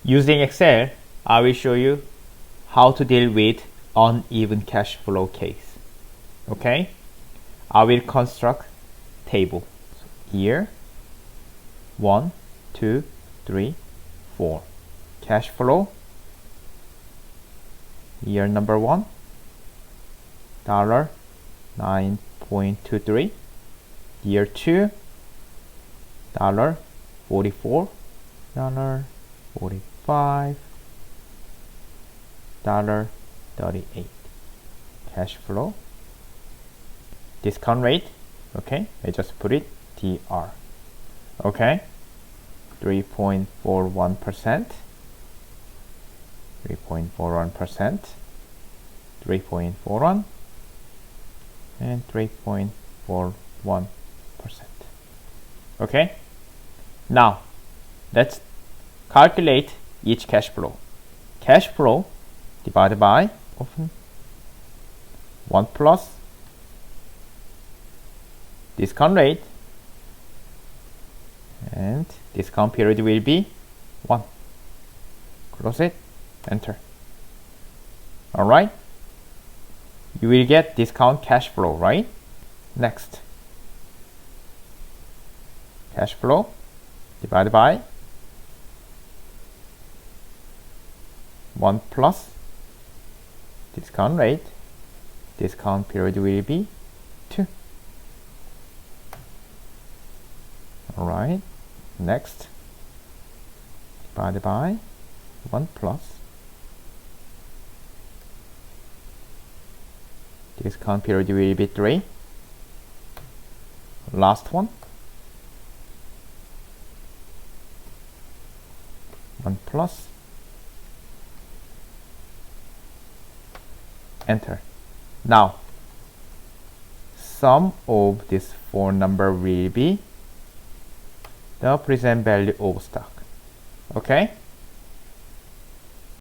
Using Excel, I will show you how to deal with uneven cash flow case. Okay, I will construct table. So here 1, 2, 3, 4 cash flow. Year number 1, $9.23. Year 2, $44, $45, $38. Cash flow. Discount rate, okay, I just put it DR. Okay, 3.41%, 3.41%, 3.41, and 3.41%. Okay, now let's calculate each cash flow. Cash flow divided by often 1 plus discount rate, and discount period will be 1. Close it, enter. Alright, you will get discount cash flow, right? Next, cash flow divided by 1 plus discount rate, discount period will be 2. Alright, next, divided by 1 plus discount period will be 3. Last one, 1 plus, enter. Now, sum of this 4 number will be the present value of stock. Okay?